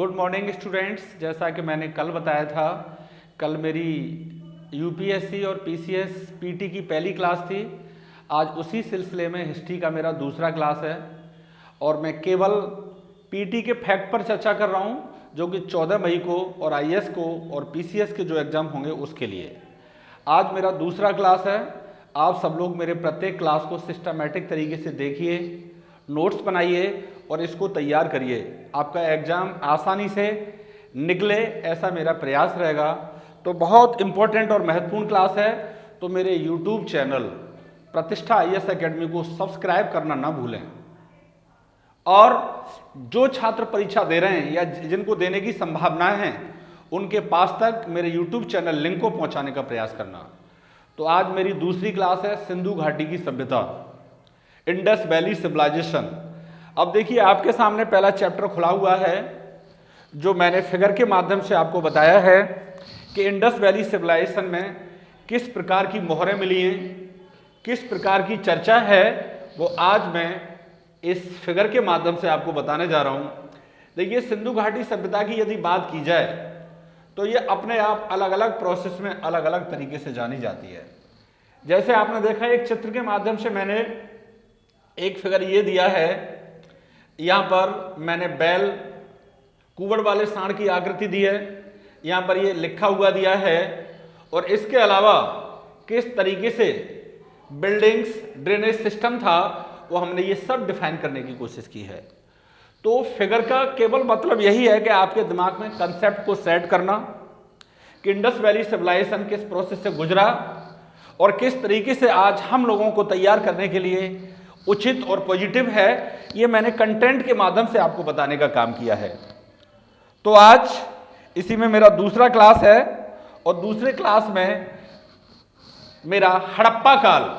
Good morning students. जैसा कि मैंने कल बताया था, कल मेरी यूपीएससी और पीसीएस पीटी की पहली क्लास थी। आज उसी सिलसिले में हिस्ट्री का मेरा दूसरा क्लास है और मैं केवल पीटी के फैक्ट पर चर्चा कर रहा हूं, जो कि 14 मई को और आईएएस को और पीसीएस के जो एग्ज़ाम होंगे उसके लिए। आज मेरा दूसरा क्लास है। आप सब लोग मेरे प्रत्येक क्लास को सिस्टमैटिक तरीके से देखिए, नोट्स बनाइए और इसको तैयार करिए। आपका एग्ज़ाम आसानी से निकले, ऐसा मेरा प्रयास रहेगा। तो बहुत इम्पोर्टेंट और महत्वपूर्ण क्लास है, तो मेरे यूट्यूब चैनल प्रतिष्ठा आईएएस एकेडमी को सब्सक्राइब करना ना भूलें। और जो छात्र परीक्षा दे रहे हैं या जिनको देने की संभावनाएं हैं, उनके पास तक मेरे यूट्यूब चैनल लिंक को पहुंचाने का प्रयास करना। तो आज मेरी दूसरी क्लास है सिंधु घाटी की सभ्यता, इंडस वैली सिविलाइजेशन। अब देखिए, आपके सामने पहला चैप्टर खुला हुआ है, जो मैंने फिगर के माध्यम से आपको बताया है कि इंडस वैली सिविलाइजेशन में किस प्रकार की मोहरें मिली हैं, किस प्रकार की चर्चा है, वो आज मैं इस फिगर के माध्यम से आपको बताने जा रहा हूं। देखिए, सिंधु घाटी सभ्यता की यदि बात की जाए तो ये अपने आप अलग अलग प्रोसेस में अलग अलग तरीके से जानी जाती है। जैसे आपने देखा, एक चित्र के माध्यम से मैंने एक फिगर ये दिया है। यहां पर मैंने बैल कुबड़ वाले सांड की आकृति दी है, यहां पर ये लिखा हुआ दिया है, और इसके अलावा किस तरीके से बिल्डिंग्स, ड्रेनेज सिस्टम था, वो हमने ये सब डिफाइन करने की कोशिश की है। तो फिगर का केवल मतलब यही है कि आपके दिमाग में कंसेप्ट को सेट करना कि इंडस वैली सिविलाइजेशन किस प्रोसेस से गुजरा और किस तरीके से आज हम लोगों को तैयार करने के लिए उचित और पॉजिटिव है, ये मैंने कंटेंट के माध्यम से आपको बताने का काम किया है। तो आज इसी में मेरा दूसरा क्लास है और दूसरे क्लास में मेरा हड़प्पा काल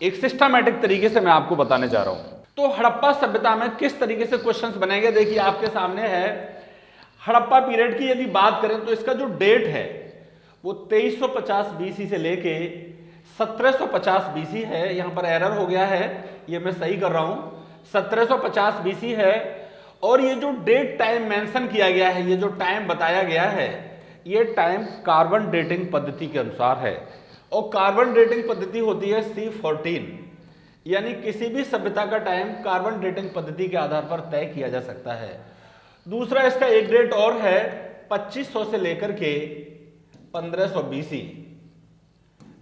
एक सिस्टमैटिक तरीके से मैं आपको बताने जा रहा हूं। तो हड़प्पा सभ्यता में किस तरीके से क्वेश्चंस बनेंगे, देखिए आपके सामने है। हड़प्पा पीरियड की यदि बात करें तो इसका जो डेट है वो 2350 बीसी से लेके 1750 बीसी है। यहां पर एरर हो गया है, ये मैं सही कर रहा हूं, 1750 बीसी है। और ये जो डेट टाइम मेंशन किया गया है, ये जो टाइम बताया गया है, ये टाइम कार्बन डेटिंग पद्धति के अनुसार है। और कार्बन डेटिंग पद्धति होती है C14, यानी किसी भी सभ्यता का टाइम कार्बन डेटिंग पद्धति के आधार पर तय किया जा सकता है। दूसरा, इसका एक डेट और है 2500 से लेकर के 1500 बीसी।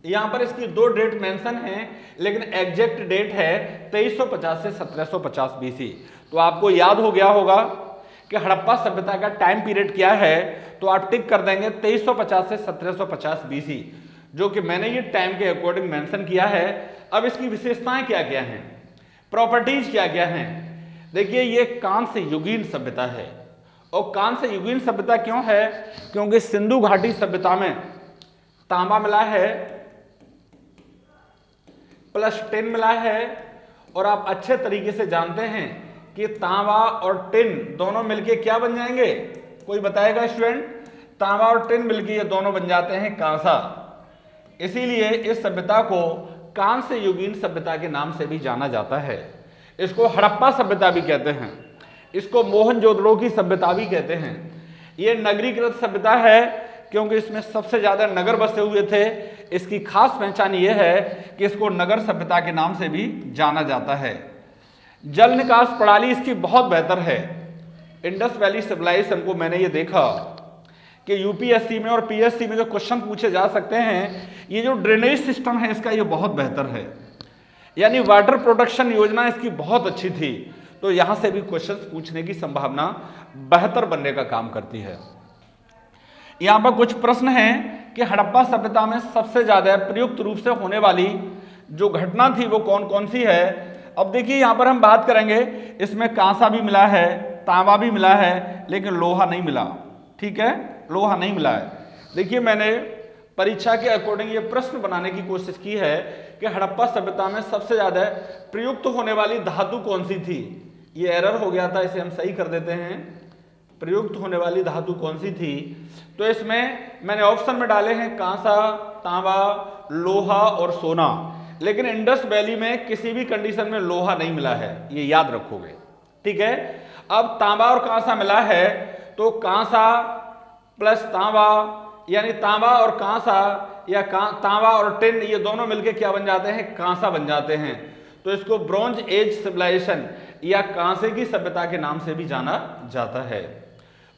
यहां पर इसकी दो डेट मेंशन है, लेकिन एग्जैक्ट डेट है 2350 से 1750 बीसी। तो आपको याद हो गया होगा कि हड़प्पा सभ्यता का टाइम पीरियड क्या है, तो आप टिक कर देंगे 2350 से 1750 बीसी, जो कि मैंने ये टाइम के अकॉर्डिंग मेंशन किया है। अब इसकी विशेषताएं क्या क्या हैं, प्रॉपर्टीज क्या क्या हैं। देखिए, ये कांस्य युगीन सभ्यता है। और कांस्य युगीन सभ्यता क्यों है? क्योंकि सिंधु घाटी सभ्यता में तांबा मिला है प्लस टिन मिला है। और आप अच्छे तरीके से जानते हैं कि तांबा और टिन दोनों मिलके क्या बन जाएंगे, कोई बताएगा स्टूडेंट? तांबा और टिन मिलके ये दोनों बन जाते हैं कांसा। इसीलिए इस सभ्यता को कांस्य युगीन सभ्यता के नाम से भी जाना जाता है। इसको हड़प्पा सभ्यता भी कहते हैं, इसको मोहनजोदड़ो की सभ्यता भी कहते हैं। ये नगरीकृत सभ्यता है क्योंकि इसमें सबसे ज्यादा नगर बसे हुए थे। इसकी खास पहचान ये है कि इसको नगर सभ्यता के नाम से भी जाना जाता है। जल निकास प्रणाली इसकी बहुत बेहतर है। इंडस वैली सिविलाइजेशन को मैंने ये देखा कि यूपीएससी में और पीएससी में जो क्वेश्चन पूछे जा सकते हैं, ये जो ड्रेनेज सिस्टम है इसका ये बहुत बेहतर है, यानी वाटर प्रोटेक्शन योजना इसकी बहुत अच्छी थी। तो यहां से भी क्वेश्चन पूछने की संभावना बेहतर बनने का काम करती है। यहां पर कुछ प्रश्न हैं कि हड़प्पा सभ्यता में सबसे ज्यादा प्रयुक्त रूप से होने वाली जो घटना थी वो कौन कौन सी है। अब देखिए, यहां पर हम बात करेंगे, इसमें कांसा भी मिला है, तांबा भी मिला है, लेकिन लोहा नहीं मिला। ठीक है, लोहा नहीं मिला है। देखिए, मैंने परीक्षा के अकॉर्डिंग ये प्रश्न बनाने की कोशिश की है कि हड़प्पा सभ्यता में सबसे ज्यादा प्रयुक्त होने वाली धातु कौन सी थी। ये एरर हो गया था, इसे हम सही कर देते हैं। प्रयुक्त होने वाली धातु कौन सी थी, तो इसमें मैंने ऑप्शन में डाले हैं कांसा, तांबा, लोहा और सोना। लेकिन इंडस वैली में किसी भी कंडीशन में लोहा नहीं मिला है, ये याद रखोगे। ठीक है, अब तांबा और कांसा मिला है तो कांसा प्लस तांबा, यानी तांबा और कांसा या तांबा और टिन, ये दोनों मिलके क्या बन जाते हैं, कांसा बन जाते हैं। तो इसको ब्रॉन्ज एज सिविलाइजेशन या कांसे की सभ्यता के नाम से भी जाना जाता है।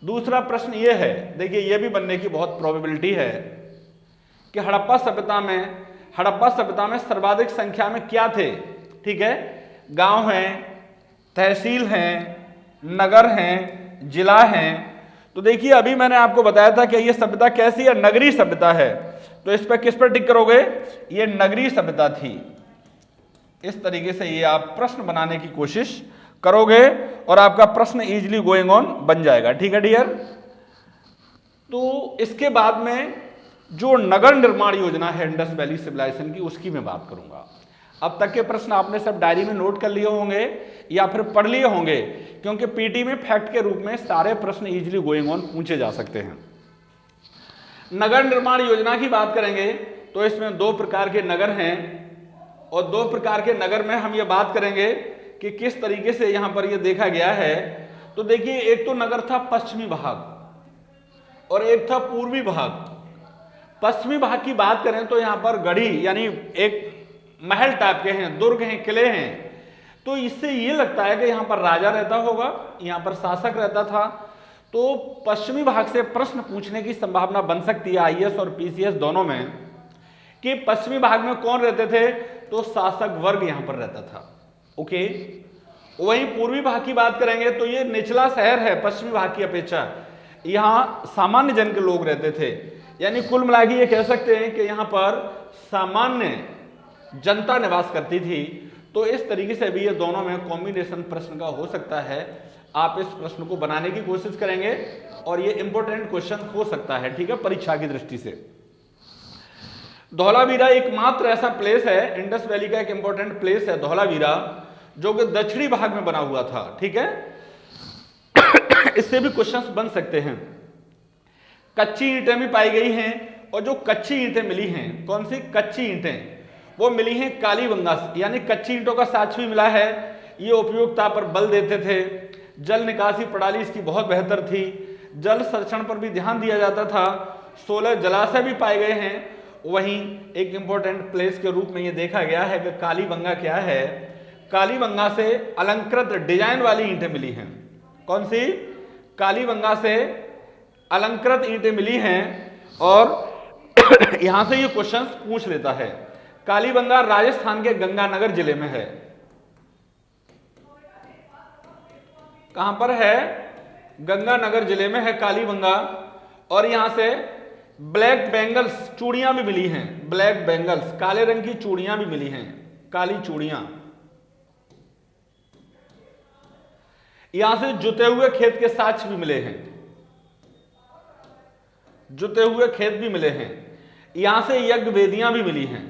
दूसरा प्रश्न ये है, देखिए ये भी बनने की बहुत प्रोबेबिलिटी है कि हड़प्पा सभ्यता में सर्वाधिक संख्या में क्या थे, ठीक है, गांव हैं, तहसील हैं, नगर हैं, जिला हैं। तो देखिए अभी मैंने आपको बताया था कि ये सभ्यता कैसी है, नगरीय सभ्यता है। तो इस पर किस पर टिक करोगे, ये नगरीय सभ्यता थी। इस तरीके से ये आप प्रश्न बनाने की कोशिश करोगे और आपका प्रश्न इजीली गोइंग ऑन बन जाएगा, ठीक है डियर। तो इसके बाद में जो नगर निर्माण योजना है इंडस वैली सिविलाइजेशन की, उसकी मैं बात करूंगा। अब तक के प्रश्न आपने सब डायरी में नोट कर लिए होंगे या फिर पढ़ लिए होंगे, क्योंकि पीटी में फैक्ट के रूप में सारे प्रश्न इजीली गोइंग ऑन पूछे जा सकते हैं। नगर निर्माण योजना की बात करेंगे तो इसमें 2 प्रकार के नगर हैं और 2 प्रकार के नगर में हम ये बात करेंगे कि किस तरीके से यहां पर ये देखा गया है। तो देखिए एक तो नगर था पश्चिमी भाग और एक था पूर्वी भाग। पश्चिमी भाग की बात करें तो यहां पर गढ़ी यानी एक महल टाइप के हैं, दुर्ग हैं, किले हैं। तो इससे ये लगता है कि यहां पर राजा रहता होगा, यहां पर शासक रहता था। तो पश्चिमी भाग से प्रश्न पूछने की संभावना बन सकती है आईएएस और पीसीएस दोनों में कि पश्चिमी भाग में कौन रहते थे, तो शासक वर्ग यहां पर रहता था। ओके, वहीं पूर्वी भाग की बात करेंगे तो ये निचला शहर है पश्चिमी भाग की अपेक्षा, यहां सामान्य जन के लोग रहते थे। यानी कुल मिला के ये कह सकते हैं कि यहां पर सामान्य जनता निवास करती थी। तो इस तरीके से भी ये दोनों में कॉम्बिनेशन प्रश्न का हो सकता है। आप इस प्रश्न को बनाने की कोशिश करेंगे और ये इंपॉर्टेंट क्वेश्चन हो सकता है, ठीक है, परीक्षा की दृष्टि से। धौलावीरा एकमात्र ऐसा प्लेस है, इंडस वैली का एक इंपॉर्टेंट प्लेस है धौलावीरा, जो कि दक्षिणी भाग में बना हुआ था, ठीक है। इससे भी क्वेश्चंस बन सकते हैं। कच्ची ईंटें भी पाई गई हैं और जो कच्ची ईंटें मिली हैं, कौन सी कच्ची ईंटें, वो मिली हैं कालीबंगा से, यानी कच्ची ईंटों का साक्ष्य भी मिला है। ये उपयोगिता पर बल देते थे, जल निकासी प्रणाली इसकी बहुत बेहतर थी, जल संरक्षण पर भी ध्यान दिया जाता था, 16 जलाशय भी पाए गए हैं। वहीं एक इंपॉर्टेंट प्लेस के रूप में ये देखा गया है कि कालीबंगा क्या है, कालीबंगा से अलंकृत डिजाइन वाली ईंटें मिली हैं। कौन सी, कालीबंगा से अलंकृत ईंटें मिली हैं और यहां से ये क्वेश्चन पूछ लेता है। कालीबंगा राजस्थान के गंगानगर जिले में है। कहां पर है, गंगानगर जिले में है कालीबंगा। और यहां से ब्लैक बैंगल्स चूड़ियां भी मिली हैं, ब्लैक बैंगल्स काले रंग की चूड़ियां भी मिली हैं, काली चूड़ियां। यहां से जुते हुए खेत के साक्ष्य भी मिले हैं, जुते हुए खेत भी मिले हैं। यहां से यज्ञ वेदियां भी मिली हैं।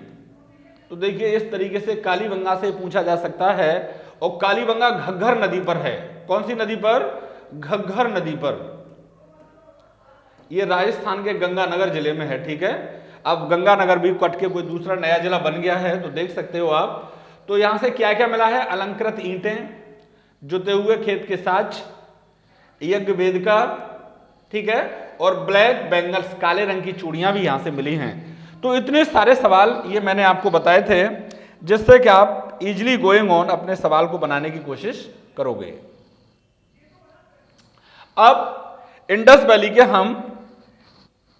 तो देखिए इस तरीके से कालीबंगा से पूछा जा सकता है। और कालीबंगा घग्घर नदी पर है। कौन सी नदी पर, घग्घर नदी पर। ये राजस्थान के गंगानगर जिले में है, ठीक है। अब गंगानगर भी कट के कोई दूसरा नया जिला बन गया है, तो देख सकते हो आप। तो यहां से क्या क्या मिला है, अलंकृत ईंटें, जुते हुए खेत के साक्ष्य, यज्ञ वेदिका, ठीक है, और ब्लैक बैंगल्स काले रंग की चूड़ियां भी यहां से मिली हैं। तो इतने सारे सवाल ये मैंने आपको बताए थे, जिससे कि आप इजीली गोइंग ऑन अपने सवाल को बनाने की कोशिश करोगे। अब इंडस वैली के हम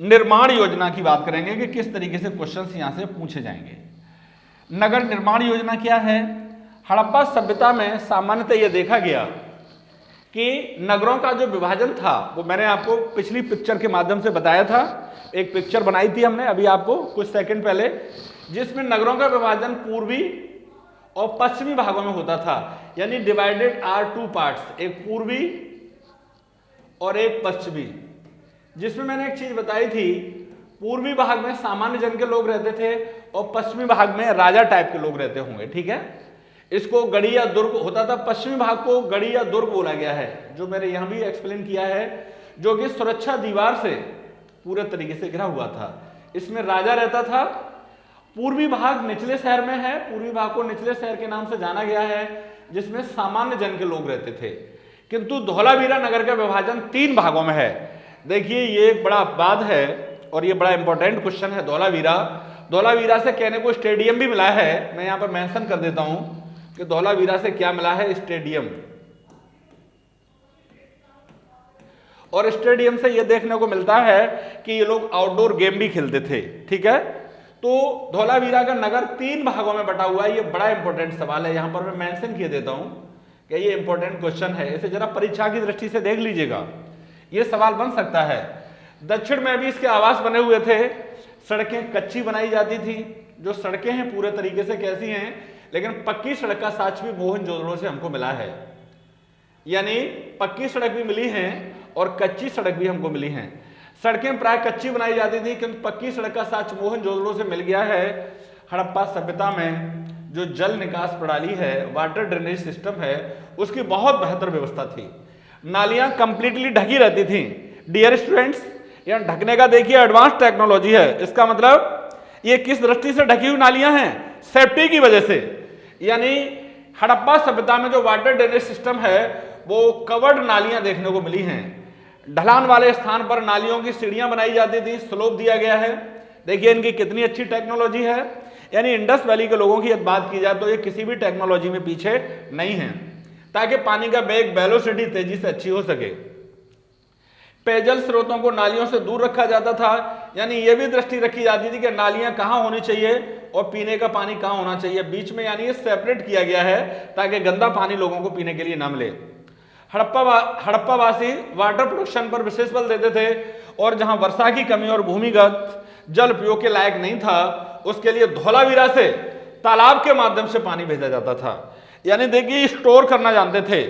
निर्माण योजना की बात करेंगे कि किस तरीके से क्वेश्चंस यहां से पूछे जाएंगे। नगर निर्माण योजना क्या है, हड़प्पा सभ्यता में सामान्यतः यह देखा गया कि नगरों का जो विभाजन था, वो मैंने आपको पिछली पिक्चर के माध्यम से बताया था। एक पिक्चर बनाई थी हमने अभी आपको कुछ सेकंड पहले, जिसमें नगरों का विभाजन पूर्वी और पश्चिमी भागों में होता था। यानी डिवाइडेड आर 2 पार्ट्स, एक पूर्वी और एक पश्चिमी। जिसमें मैंने एक चीज बताई थी, पूर्वी भाग में सामान्य जन के लोग रहते थे और पश्चिमी भाग में राजा टाइप के लोग रहते होंगे, ठीक है। इसको गढ़ी या दुर्ग होता था। पश्चिमी भाग को गढ़ी या दुर्ग बोला गया है, जो मैंने यहां भी एक्सप्लेन किया है, जो कि सुरक्षा दीवार से पूरे तरीके से घिरा हुआ था। इसमें राजा रहता था। पूर्वी भाग निचले शहर में है, पूर्वी भाग को निचले शहर के नाम से जाना गया है, जिसमें सामान्य जन के लोग रहते थे। किंतु धौलावीरा नगर का विभाजन 3 भागों में है। देखिए ये एक बड़ा अपवाद है और ये बड़ा इंपॉर्टेंट क्वेश्चन है। धौलावीरा से कहने को स्टेडियम भी मिला है, मैं यहां पर मेंशन कर देता हूं कि धौलावीरा से क्या मिला है, स्टेडियम। और स्टेडियम से यह देखने को मिलता है कि ये लोग आउटडोर गेम भी खेलते थे, ठीक है। तो धौलावीरा का नगर 3 भागों में बटा हुआ है। ये बड़ा इंपॉर्टेंट सवाल है, यहां पर मैं मेंशन किए देता हूं कि ये इंपॉर्टेंट क्वेश्चन है, इसे जरा परीक्षा की दृष्टि से देख लीजिएगा, ये सवाल बन सकता है। दक्षिण में भी इसके आवास बने हुए थे, सड़कें कच्ची बनाई जाती थी। जो सड़कें हैं पूरे तरीके से कैसी हैं, लेकिन पक्की सड़क का साक्ष्य भी मोहनजोदड़ो से हमको मिला है, यानी पक्की सड़क भी मिली है और कच्ची सड़क भी हमको मिली है। सड़कें प्राय कच्ची बनाई जाती थी, किंतु पक्की सड़क का साक्ष्य मोहनजोदड़ो से मिल गया है। हड़प्पा सभ्यता में जो जल निकास प्रणाली है, वाटर ड्रेनेज सिस्टम है, उसकी बहुत बेहतर व्यवस्था थी। नालियां कंप्लीटली ढकी रहती थी। डियर स्टूडेंट्स, यहां ढकने का देखिए एडवांस टेक्नोलॉजी है। इसका मतलब ये किस दृष्टि से ढकी हुई नालियां हैं, सेफ्टी की वजह से। यानी हड़प्पा सभ्यता में जो वाटर ड्रेनेज सिस्टम है वो कवर्ड नालियां देखने को मिली हैं। ढलान वाले स्थान पर नालियों की सीढ़ियां बनाई जाती थी, स्लोप दिया गया है। देखिए इनकी कितनी अच्छी टेक्नोलॉजी है। यानी इंडस वैली के लोगों की बात की जाए तो ये किसी भी टेक्नोलॉजी में पीछे नहीं है, ताकि पानी का वेग, वेलोसिटी तेजी से अच्छी हो सके। पेयजल स्रोतों को नालियों से दूर रखा जाता था, यानी यह भी दृष्टि रखी जाती थी कि नालियां कहां होनी चाहिए और पीने का पानी कहां होना चाहिए बीच में, यानी ये सेपरेट किया गया है ताकि गंदा पानी लोगों को पीने के लिए न मिले। हड़प्पावासी वाटर प्रोडक्शन पर विशेष बल देते थे और जहां वर्षा की कमी और भूमिगत जल उपयोग के लायक नहीं था, उसके लिए धौलावीरा से तालाब के माध्यम से पानी भेजा जाता था। यानी देखिए स्टोर करना जानते थे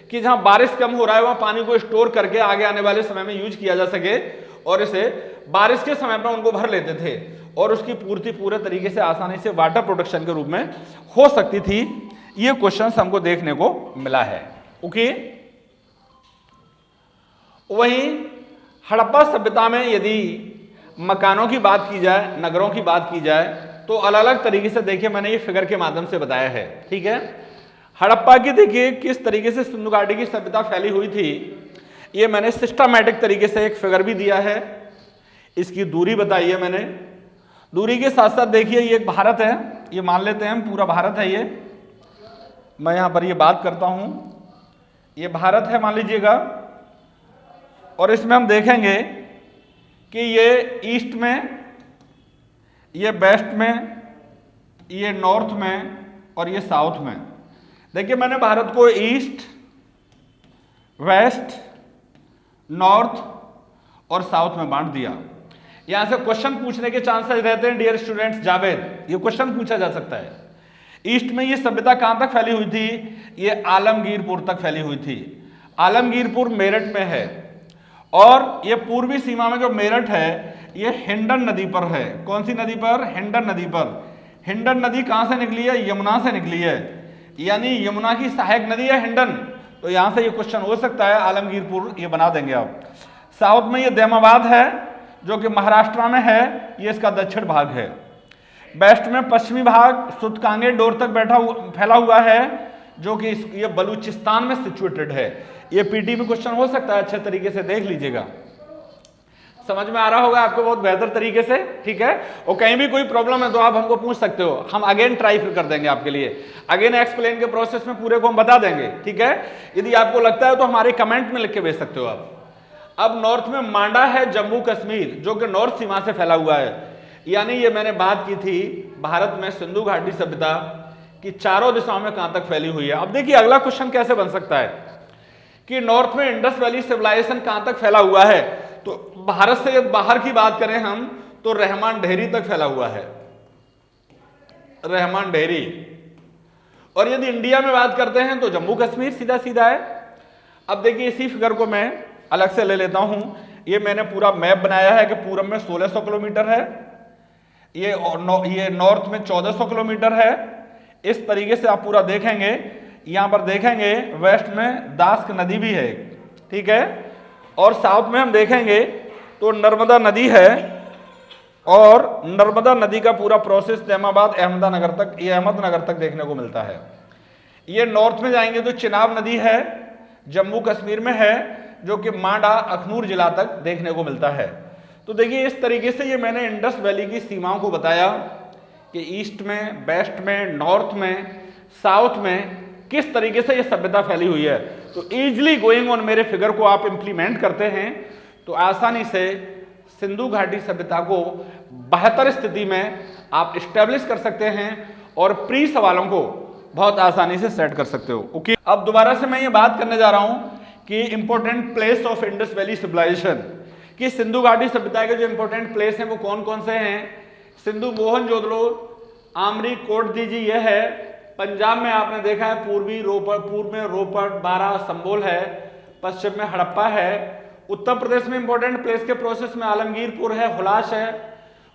कि जहां बारिश कम हो रहा है वहां पानी को स्टोर करके आगे आने वाले समय में यूज किया जा सके, और इसे बारिश के समय पर उनको भर लेते थे और उसकी पूर्ति पूरे तरीके से आसानी से वाटर प्रोडक्शन के रूप में हो सकती थी। ये क्वेश्चन हमको देखने को मिला है। ओके, वहीं हड़प्पा सभ्यता में यदि मकानों की बात की जाए, नगरों की बात की जाए, तो अलग अलग तरीके से देखिए मैंने ये फिगर के माध्यम से बताया है, ठीक है। हड़प्पा की देखिए किस तरीके से सिंधु घाटी की सभ्यता फैली हुई थी, ये मैंने सिस्टमैटिक तरीके से एक फिगर भी दिया है। इसकी दूरी बताई है मैंने। दूरी के साथ साथ देखिए ये एक भारत है, ये मान लेते हैं हम पूरा भारत है ये, मैं यहां पर ये बात करता हूं, ये भारत है मान लीजिएगा। और इसमें हम देखेंगे कि ये ईस्ट में, ये वेस्ट में, ये नॉर्थ में और ये साउथ में। देखिए मैंने भारत को ईस्ट, वेस्ट, नॉर्थ और साउथ में बांट दिया। यहां से क्वेश्चन पूछने के चांसेस रहते हैं डियर स्टूडेंट्स। जावेद, ये क्वेश्चन पूछा जा सकता है। ईस्ट में ये सभ्यता कहां तक फैली हुई थी, ये आलमगीरपुर तक फैली हुई थी। आलमगीरपुर मेरठ में है और ये पूर्वी सीमा में जो मेरठ है ये हिंडन नदी पर है। कौन सी नदी पर, हिंडन नदी पर। हिंडन नदी कहां से निकली है, यमुना से निकली है, यानी यमुना की सहायक नदी है हिंडन। तो यहां से ये क्वेश्चन हो सकता है, आलमगीरपुर ये बना देंगे आप। साउथ में ये दैमाबाद है जो कि महाराष्ट्र में है, ये इसका दक्षिण भाग है। वेस्ट में पश्चिमी भाग सुतकांगे डोर तक फैला हुआ है जो कि ये बलूचिस्तान में सिचुएटेड है। ये पीटी में क्वेश्चन हो सकता है, अच्छे तरीके से देख लीजिएगा। समझ में आ रहा होगा आपको बहुत बेहतर तरीके से, ठीक है। और कहीं भी कोई प्रॉब्लम है तो आप हमको पूछ सकते हो, हम अगेन ट्राई फिर कर देंगे आपके लिए, अगेन एक्सप्लेन के प्रोसेस में पूरे को हम बता देंगे, ठीक है। यदि आपको लगता है तो हमारे कमेंट में लिख के भेज सकते हो आप। अब नॉर्थ में मांडा है, जम्मू कश्मीर, जो कि नॉर्थ सीमा से फैला हुआ है। यानी ये मैंने बात की थी भारत में सिंधु घाटी सभ्यता की चारों दिशाओं में कहां तक फैली हुई है। अब देखिए अगला क्वेश्चन कैसे बन सकता है कि नॉर्थ में इंडस वैली सिविलाइजेशन कहां तक फैला हुआ है। तो भारत से यदि बाहर की बात करें हम तो रहमान डेहरी तक फैला हुआ है, रहमान डेहरी। और यदि इंडिया में बात करते हैं तो जम्मू कश्मीर सीधा सीधा है। अब देखिए इसी फिगर को मैं अलग से ले लेता हूं। ये मैंने पूरा मैप बनाया है कि पूरब में 1600 किलोमीटर है, ये नॉर्थ में 1400 किलोमीटर है। इस तरीके से आप पूरा देखेंगे, यहां पर देखेंगे वेस्ट में दास्क नदी भी है, ठीक है। और साउथ में हम देखेंगे तो नर्मदा नदी है और नर्मदा नदी का पूरा प्रोसेस दैमाबाद अहमदनगर तक, ये अहमदनगर तक देखने को मिलता है। ये नॉर्थ में जाएंगे तो चिनाब नदी है जम्मू कश्मीर में है, जो कि मांडा अखनूर जिला तक देखने को मिलता है। तो देखिए इस तरीके से ये मैंने इंडस वैली की सीमाओं को बताया कि ईस्ट में, वेस्ट में, नॉर्थ में, साउथ में किस तरीके से ये सभ्यता फैली हुई है। तो इजीली गोइंग ऑन मेरे फिगर को आप इंप्लीमेंट करते हैं तो आसानी से सिंधु घाटी सभ्यता को बेहतर स्थिति में आप स्टैब्लिश कर सकते हैं और प्री सवालों को बहुत आसानी से सेट कर सकते हो। ओके, अब दोबारा से मैं ये बात करने जा रहा हूं कि important place of Indus valley civilisation, कि सिंधु घाटी सभ्यता के जो इंपॉर्टेंट प्लेस हैं वो कौन कौन से हैं। सिंधु मोहनजोदड़ो, आमरी कोटदीजी ये है। पंजाब में आपने देखा है पूर्व में रोपड़, बारा, संबोल है। पश्चिम में हड़प्पा है। उत्तर प्रदेश में इंपॉर्टेंट प्लेस के प्रोसेस में आलमगीरपुर है, हुलास है।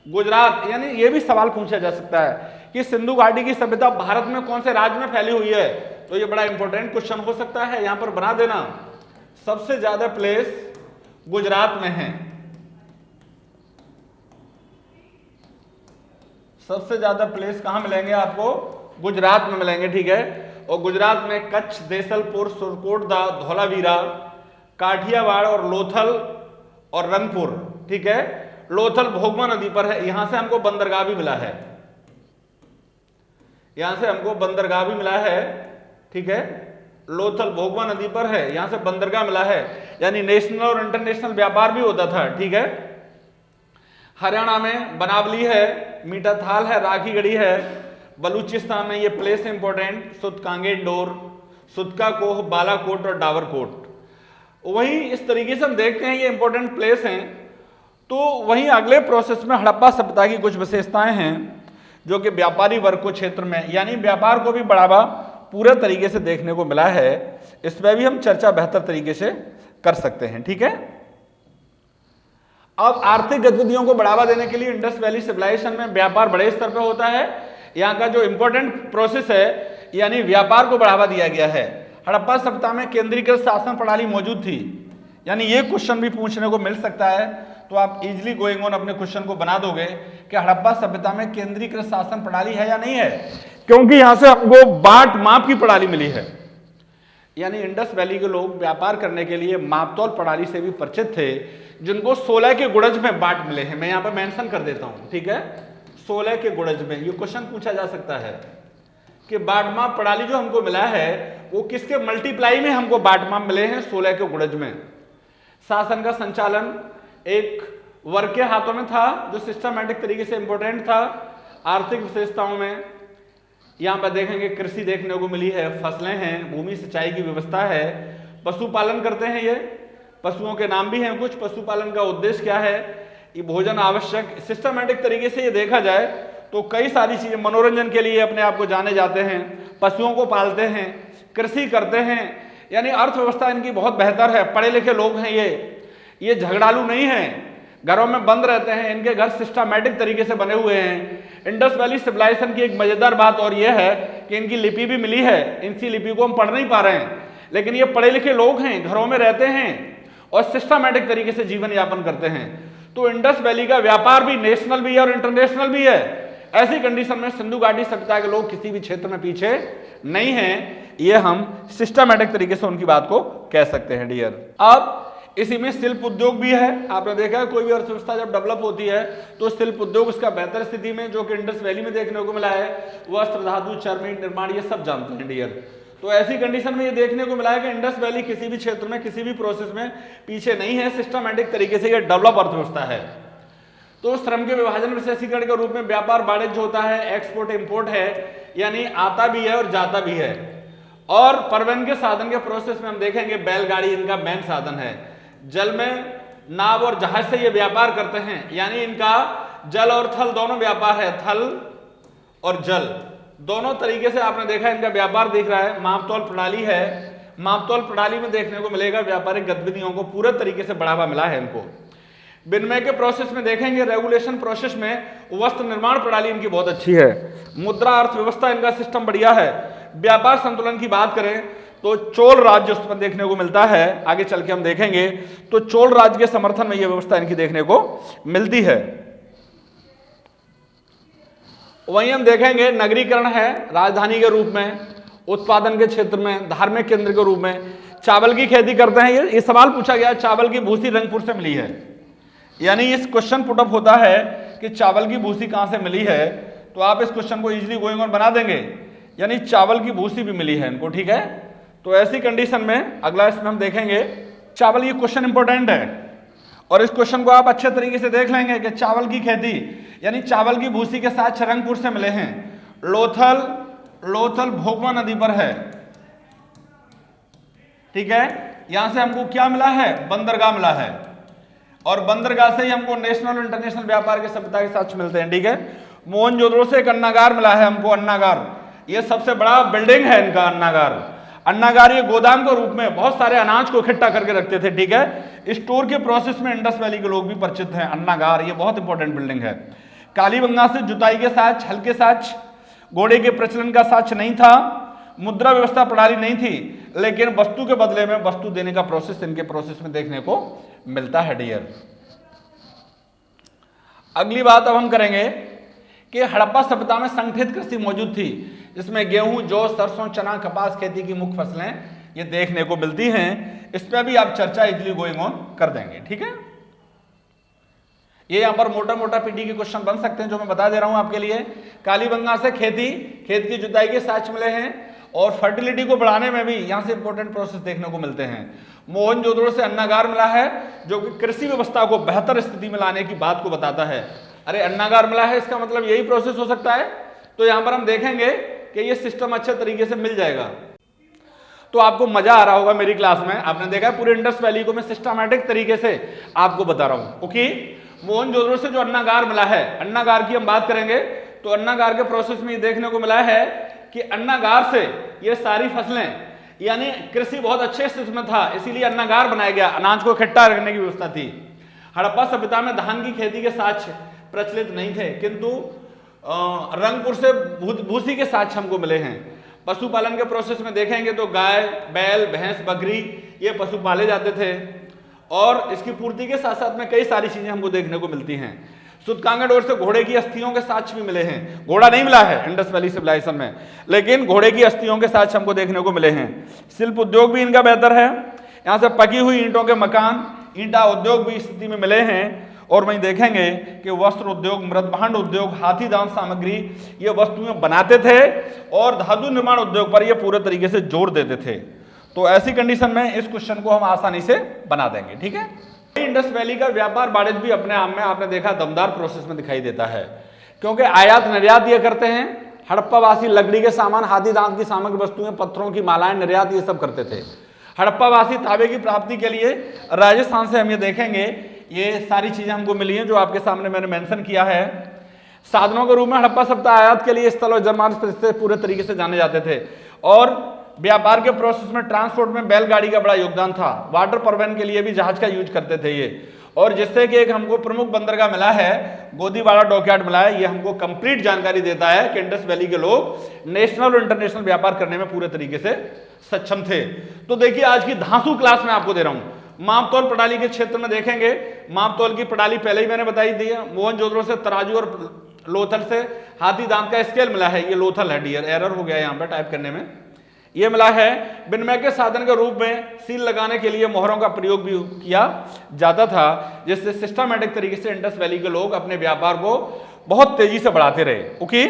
गुजरात, यानी ये भी सवाल पूछा जा सकता है कि सिंधु घाटी की सभ्यता भारत में कौन से राज्य में फैली हुई है, तो ये बड़ा इंपॉर्टेंट क्वेश्चन हो सकता है। यहां पर बना देना, सबसे ज्यादा प्लेस गुजरात में है। सबसे ज्यादा प्लेस कहां मिलेंगे आपको? गुजरात में मिलेंगे, ठीक है। और गुजरात में कच्छ, देसलपुर, सुरकोटदा, धौलावीरा, काठियावाड़ और लोथल और रंगपुर, ठीक है। लोथल भोगमा नदी पर है, यहां से हमको बंदरगाह भी मिला है, यहां से हमको बंदरगाह भी मिला है, ठीक है। लोथल भोगमा नदी पर है, यहां से बंदरगाह मिला है, यानी नेशनल और इंटरनेशनल व्यापार भी होता था, ठीक है। हरियाणा में बनावली है, मीठाथाल है, राखीगढ़ी है। बलूचिस्तान में ये प्लेस इंपॉर्टेंट, सुतकांगेंडोर, सुतका कोह, बालाकोट और डावरकोट। वहीं इस तरीके से हम देखते हैं ये इंपॉर्टेंट प्लेस हैं। तो वहीं अगले प्रोसेस में हड़प्पा सभ्यता की कुछ विशेषताएं हैं जो कि व्यापारी वर्ग को क्षेत्र में, यानी व्यापार को भी बढ़ावा पूरे तरीके से देखने को मिला है। इसमें भी हम चर्चा बेहतर तरीके से कर सकते हैं, ठीक है। अब आर्थिक गतिविधियों को बढ़ावा देने के लिए इंडस वैली सिविलाइजेशन में व्यापार बड़े स्तर पर होता है। यहाँ का जो इंपॉर्टेंट प्रोसेस है, यानी व्यापार को बढ़ावा दिया गया है। हड़प्पा सभ्यता में केंद्रीकृत शासन प्रणाली मौजूद थी, यानी ये क्वेश्चन भी पूछने को मिल सकता है। तो आप इजीली गोइंग ऑन अपने क्वेश्चन को बना दोगे कि हड़प्पा सभ्यता में केंद्रीकृत शासन प्रणाली है या नहीं है, क्योंकि यहां से हमको बाट माप की प्रणाली मिली है। यानी इंडस वैली के लोग व्यापार करने के लिए मापतौल प्रणाली से भी परिचित थे, जिनको 16 के गुणज में बाट मिले हैं। मैं यहां पर मेंशन कर देता हूं, ठीक है। 16 के गुणज में ये क्वेश्चन पूछा जा सकता है कि बाट माप प्रणाली जो हमको मिला है वो किसके मल्टीप्लाई में हमको बाट माप मिले हैं? 16 के गुणज में। शासन का संचालन एक वर्ग के हाथों में था जो सिस्टमैटिक तरीके से इंपॉर्टेंट था। आर्थिक विशेषताओं में यहां पर देखेंगे कृषि देखने को मिली है, फसलें हैं, भूमि सिंचाई की व्यवस्था है, पशुपालन करते हैं। ये पशुओं के नाम भी हैं कुछ। पशुपालन का उद्देश्य क्या है? ये भोजन आवश्यक। सिस्टमैटिक तरीके से ये देखा जाए तो कई सारी चीजें, मनोरंजन के लिए अपने आप को जाने जाते हैं, पशुओं को पालते हैं, कृषि करते हैं, यानी अर्थव्यवस्था इनकी बहुत बेहतर है। पढ़े लिखे लोग हैं ये झगड़ालू नहीं है, घरों में बंद रहते हैं, इनके घर सिस्टमैटिक तरीके से बने हुए हैं। इंडस वैली सिविलाइजेशन की एक मजेदार बात और यह है कि इनकी लिपि भी मिली है। इनकी लिपि को हम पढ़ नहीं पा रहे हैं, लेकिन ये पढ़े लिखे लोग हैं, घरों में रहते हैं और सिस्टमैटिक तरीके से जीवन यापन करते हैं। तो इंडस वैली का व्यापार भी नेशनल भी है और इंटरनेशनल भी है। ऐसी कंडीशन में सिंधु घाटी सभ्यता के लोग किसी भी क्षेत्र में पीछे नहीं हैं। ये हम सिस्टमैटिक तरीके से उनकी बात को कह सकते हैं डियर। अब इसी में शिल्प उद्योग भी है। आपने देखा है कोई भी अर्थव्यवस्था जब डेवलप होती है तो शिल्प उद्योग उसका बेहतर स्थिति में, जो कि इंडस वैली में देखने को मिला है। वस्त्र, धातु, चर्म निर्माण, ये सब जानते हैं डियर। तो ऐसी कंडीशन में ये देखने को मिला है कि इंडस वैली किसी भी क्षेत्र में, किसी भी प्रोसेस में पीछे नहीं है। सिस्टमैटिक तरीके से ये डेवलप अर्थव्यवस्था है। तो श्रम के विभाजन विशेषीकरण के रूप में व्यापार वाणिज्य होता है, एक्सपोर्ट इंपोर्ट है, यानी आता भी है और जाता भी है। और परिवहन के साधन के प्रोसेस में हम देखेंगे बैलगाड़ी इनका मेन साधन है। जल में नाव और जहाज से ये व्यापार करते हैं, यानी इनका जल और थल दोनों व्यापार है। थल और जल दोनों तरीके से आपने देखा इनका व्यापार दिख रहा है। मापतौल प्रणाली है, मापतौल प्रणाली में देखने को मिलेगा व्यापारिक गतिविधियों को पूरे तरीके से बढ़ावा मिला है इनको। विनिमय के प्रोसेस में देखेंगे, रेगुलेशन प्रोसेस में वस्त्र निर्माण प्रणाली इनकी बहुत अच्छी है। मुद्रा अर्थव्यवस्था इनका सिस्टम बढ़िया है। व्यापार संतुलन की बात करें तो चोल राज्य उस पर देखने को मिलता है। आगे चल के हम देखेंगे तो चोल राज्य के समर्थन में यह व्यवस्था इनकी देखने को मिलती है। वहीं हम देखेंगे नगरीकरण है राजधानी के रूप में, उत्पादन के क्षेत्र में, धार्मिक केंद्र के रूप में। चावल की खेती करते हैं। ये सवाल पूछा गया, चावल की भूसी रंगपुर से मिली है, यानी इस क्वेश्चन पुटअप होता है कि चावल की भूसी कहां से मिली है, तो आप इस क्वेश्चन को इजीली गोइंग ऑन बना देंगे, यानी चावल की भूसी भी मिली है इनको, ठीक है। तो ऐसी कंडीशन में अगला इसमें हम देखेंगे चावल, ये क्वेश्चन इंपॉर्टेंट है और इस क्वेश्चन को आप अच्छे तरीके से देख लेंगे कि चावल की खेती यानी चावल की भूसी के साथ रंगपुर से मिले हैं। लोथल भोगवा नदी पर है, ठीक है। यहां से हमको क्या मिला है, बंदरगाह मिला है, और बंदरगाह से ही हमको नेशनल और इंटरनेशनल व्यापार के सभ्यता के साथ मिलते हैं, ठीक है। मोहनजोदड़ो से एक अन्नागार मिला है हमको, अन्नागार, ये सबसे बड़ा बिल्डिंग है इनका अन्नागार। अन्नागार ये गोदाम के रूप में बहुत सारे अनाज को इकट्ठा करके रखते थे, ठीक है। स्टोर के प्रोसेस में इंडस वैली के लोग भी परिचित हैं। अन्नागार ये बहुत इंपॉर्टेंट बिल्डिंग है। कालीबंगा से जुताई के साथ, हल के साथ, घोड़े के प्रचलन का साक्ष नहीं था, मुद्रा व्यवस्था प्रणाली नहीं थी, लेकिन वस्तु के बदले में वस्तु देने का प्रोसेस इनके प्रोसेस में देखने को मिलता है डियर। अगली बात अब हम करेंगे कि हड़प्पा सभ्यता में संगठित कृषि मौजूद थी, जिसमें गेहूं, जौ, सरसों, चना, कपास खेती की मुख्य फसलें ये देखने को मिलती हैं। इस पर भी आप चर्चा इजली गोइंग ऑन कर देंगे, ठीक है। ये यहां पर मोटा मोटा पीटी के क्वेश्चन बन सकते हैं जो मैं बता दे रहा हूं आपके लिए। कालीबंगा से खेत की जुताई के साक्ष्य मिले हैं और फर्टिलिटी को बढ़ाने में भी यहां से इंपॉर्टेंट प्रोसेस देखने को मिलते हैं। मोहनजोदड़ो से अन्नागार मिला है जो कि कृषि व्यवस्था को बेहतर स्थिति में लाने की बात को बताता है। अरे अन्नागार मिला है, इसका मतलब यही प्रोसेस हो सकता है। तो यहां पर हम देखेंगे कि ये सिस्टम अच्छे तरीके से मिल जाएगा। तो आपको मजा आ रहा होगा मेरी क्लास में, आपने देखा है पूरे इंडस वैली को मैं सिस्टमैटिक तरीके से आपको बता रहा हूं, ओके। मोहनजोदड़ो से जो अन्नागार मिला है, अन्नागार की हम बात करेंगे तो अन्नागार के प्रोसेस में ये देखने को मिला है कि अन्नागार से ये सारी फसलें, यानी कृषि बहुत अच्छे स्थिति में था, इसीलिए अन्नागार बनाया गया, अनाज को इकट्ठा रखने की व्यवस्था थी। हड़प्पा सभ्यता में धान की खेती के साक्ष्य प्रचलित नहीं थे, किंतु रंगपुर से भूसी के साक्ष्य हमको मिले हैं। पशुपालन के प्रोसेस में देखेंगे तो गाय, बैल, भैंस, बकरी ये पशु पाले जाते थे और इसकी पूर्ति के साथ साथ में कई सारी चीजें हमको देखने को मिलती हैं। सुतकांगड़ और से घोड़े की अस्थियों के साक्ष्य भी मिले हैं। घोड़ा नहीं मिला है इंडस वैली सिविलाइजेशन में, लेकिन घोड़े की अस्थियों के साक्ष्य हमको देखने को मिले हैं। शिल्प उद्योग भी इनका बेहतर है। यहाँ से पकी हुई ईंटों के मकान, ईंटा उद्योग भी स्थिति में मिले हैं। और वहीं देखेंगे कि वस्त्र उद्योग, मृदभांड उद्योग, हाथी दांत सामग्री ये वस्तुएं बनाते थे और धातु निर्माण उद्योग पर ये पूरे तरीके से जोर देते थे। तो ऐसी कंडीशन में इस क्वेश्चन को हम आसानी से बना देंगे, ठीक है। इंडस वैली का व्यापार वाणिज्य भी अपने आप में आपने देखा दमदार प्रोसेस में दिखाई देता है, क्योंकि आयात निर्यात ये करते हैं। हड़प्पावासी लकड़ी के सामान, हाथी दांत की सामग्री वस्तुएं, पत्थरों की मालाएं निर्यात ये सब करते थे। हड़प्पावासी तांबे की प्राप्ति के लिए राजस्थान से हम ये देखेंगे, ये सारी चीजें हमको मिली हैं जो आपके सामने मैंने मेंशन किया है। साधनों के रूप में हड़प्पा सभ्यता आयात के लिए स्थल और जलमार्ग से पूरे तरीके से जाने जाते थे और व्यापार के प्रोसेस में ट्रांसपोर्ट में बैलगाड़ी का बड़ा योगदान था। वाटर परिवहन के लिए भी जहाज का यूज करते थे ये, और जिससे कि एक हमको प्रमुख बंदरगाह मिला है, गोदीवाड़ा डॉकयार्ड मिला है। ये हमको कंप्लीट जानकारी देता है कि इंडस वैली के लोग नेशनल और इंटरनेशनल व्यापार करने में पूरे तरीके से सक्षम थे। तो देखिए आज की धांसू क्लास में आपको दे रहा हूं। मापतौल प्रणाली के क्षेत्र में देखेंगे, मापतौल की प्रणाली पहले ही मैंने बताई दी है। मोहनजोदड़ो से तराजू और लोथल से हाथी दांत का स्केल मिला है, ये लोथल है डियर, एरर हो गया यहाँ पे टाइप करने में। ये मिला है विनिमय के साधन के रूप में सील लगाने के लिए मोहरों का प्रयोग भी किया जाता था, जिससे सिस्टमैटिक तरीके से इंडस वैली के लोग अपने व्यापार को बहुत तेजी से बढ़ाते रहे, ओके।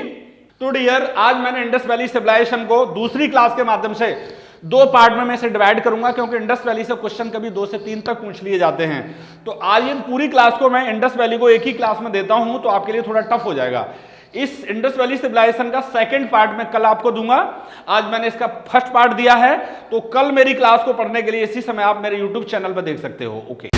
तो डियर आज मैंने इंडस वैली सिविलाइजेशन को दूसरी क्लास के माध्यम से दो पार्ट में मैं इसे डिवाइड करूंगा, क्योंकि इंडस वैली से क्वेश्चन कभी 2 से 3 तक पूछ लिए जाते हैं। तो आज इन पूरी क्लास को मैं इंडस वैली को एक ही क्लास में देता हूं, तो आपके लिए थोड़ा टफ हो जाएगा। इस इंडस वैली सिविलाइजेशन का सेकंड पार्ट मैं कल आपको दूंगा। आज मैंने इसका फर्स्ट पार्ट दिया है, तो कल मेरी क्लास को पढ़ने के लिए इसी समय आप मेरे यूट्यूब चैनल पर देख सकते हो, ओके।